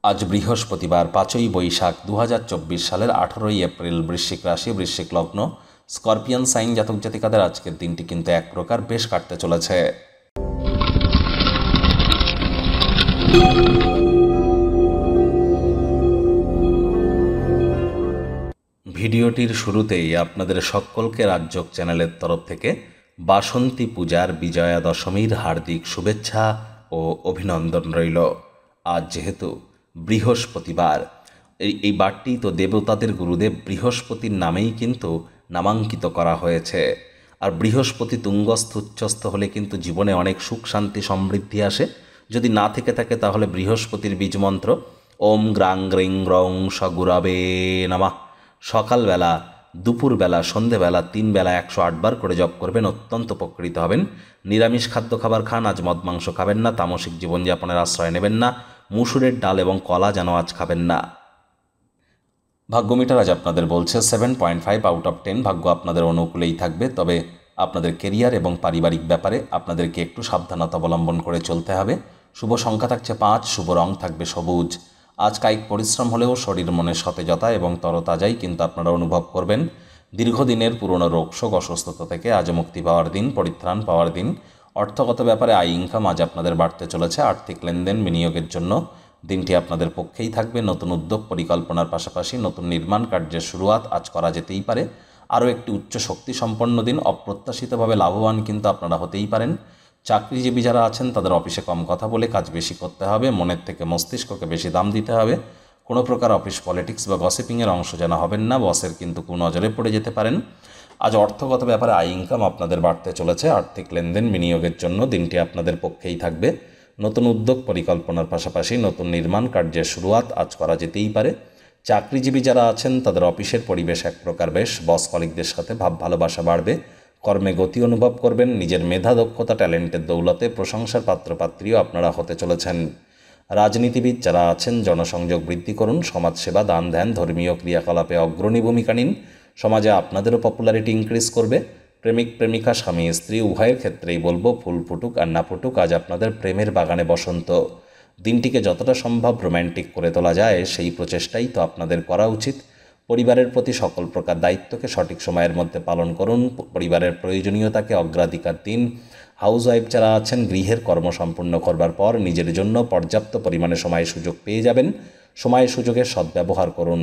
আজ বৃহস্পতিবার ৫ই বৈশাখ ২০২৪ সালের ১৮ই এপ্রিল। বৃশ্চিক রাশি, বৃশ্চিক লগ্ন, স্করপিয়ান সাইন জাতক জাতিকাদের আজকের দিনটি কিন্তু এক প্রকার বেশ কাটতে চলেছে। ভিডিওটির শুরুতেই আপনাদের সকলকে রাজযোগ চ্যানেলের তরফ থেকে বাসন্তী পূজার বিজয়া দশমীর হার্দিক শুভেচ্ছা ও অভিনন্দন রইল। আজ যেহেতু বৃহস্পতিবার, এই বারটি তো দেবতাদের গুরুদেব বৃহস্পতির নামেই কিন্তু নামাঙ্কিত করা হয়েছে। আর বৃহস্পতি তুঙ্গস্থ উচ্চস্থ হলে কিন্তু জীবনে অনেক সুখ শান্তি সমৃদ্ধি আসে। যদি না থেকে থাকে তাহলে বৃহস্পতির বীজমন্ত্র ওম গ্রাং গ্রিং রং সগুরাবে নমঃ সকালবেলা, দুপুরবেলা, সন্ধেবেলা 3 বেলা 108 বার করে জপ করবেন, অত্যন্ত উপকৃত হবেন। নিরামিষ খাদ্য খাবার খান, আজ মদ মাংস খাবেন না। তামসিক জীবনযাপনের আশ্রয় নেবেন না। মুসুরের ডাল এবং কলা যেন আজ খাবেন না। ভাগ্যমিটার আজ আপনাদের বলছে 7.5 আউট অফ 10। ভাগ্য আপনাদের অনুকূলেই থাকবে, তবে আপনাদের কেরিয়ার এবং পারিবারিক ব্যাপারে আপনাদেরকে একটু সাবধানতা অবলম্বন করে চলতে হবে। শুভ সংখ্যা থাকছে 5, শুভ রং থাকবে সবুজ। আজ কায়িক পরিশ্রম হলেও শরীর মনে সতেজতা এবং তরতাজাই কিন্তু আপনারা অনুভব করবেন। দীর্ঘদিনের পুরনো রোগশোক অসুস্থতা থেকে আজ মুক্তি পাওয়ার দিন, পরিত্রাণ পাওয়ার দিন। অর্থগত ব্যাপারে আয় ইনকাম আজ আপনাদের বাড়তে চলেছে। আর্থিক লেনদেন বিনিয়োগের জন্য দিনটি আপনাদের পক্ষেই থাকবে। নতুন উদ্যোগ পরিকল্পনার পাশাপাশি নতুন নির্মাণ কার্যের শুরুয়াত আজ করা যেতেই পারে। আরও একটি উচ্চ শক্তি সম্পন্ন দিন। অপ্রত্যাশিতভাবে লাভবান কিন্তু আপনারা হতেই পারেন। চাকরিজীবী যারা আছেন তাদের অফিসে কম কথা বলে কাজ বেশি করতে হবে। মনের থেকে মস্তিষ্ককে বেশি দাম দিতে হবে। কোনো প্রকার অফিস পলিটিক্স বা গসিপিংয়ের অংশ যেন হবেন না। বসের কিন্তু কুনজরে পড়ে যেতে পারেন। আজ অর্থগত ব্যাপারে আয় ইনকাম আপনাদের বাড়তে চলেছে। আর্থিক লেনদেন বিনিয়োগের জন্য দিনটি আপনাদের পক্ষেই থাকবে। নতুন উদ্যোগ পরিকল্পনার পাশাপাশি নতুন নির্মাণ কার্যের শুরুয়াত আজ করা যেতেই পারে। চাকরিজীবী যারা আছেন তাদের অফিসের পরিবেশ এক প্রকার বেশ। বস কলিগদের সাথে ভাব ভালোবাসা বাড়বে। কর্মে গতি অনুভব করবেন। নিজের মেধা, দক্ষতা, ট্যালেন্টের দৌলতে প্রশংসার পাত্রপাত্রীও আপনারা হতে চলেছেন। রাজনীতিবিদ যারা আছেন জনসংযোগ বৃদ্ধি করুন। সমাজসেবা, দান ধ্যান, ধর্মীয় ক্রিয়াকলাপে অগ্রণী ভূমিকা নিন। সমাজে আপনাদেরও পপুলারিটি ইনক্রিজ করবে। প্রেমিক প্রেমিকা, স্বামী স্ত্রী উভয়ের ক্ষেত্রেই বলবো, ফুল ফুটুক আর না ফুটুক, আজ আপনাদের প্রেমের বাগানে বসন্ত। দিনটিকে যতটা সম্ভব রোম্যান্টিক করে তোলা যায় সেই প্রচেষ্টাই তো আপনাদের করা উচিত। পরিবারের প্রতি সকল প্রকার দায়িত্বকে সঠিক সময়ের মধ্যে পালন করুন। পরিবারের প্রয়োজনীয়তাকে অগ্রাধিকার দিন। হাউসওয়াইফ যারা আছেন গৃহের কর্ম সম্পূর্ণ করবার পর নিজের জন্য পর্যাপ্ত পরিমাণে সময় সুযোগ পেয়ে যাবেন। সময় সুযোগের সদ্ব্যবহার করুন।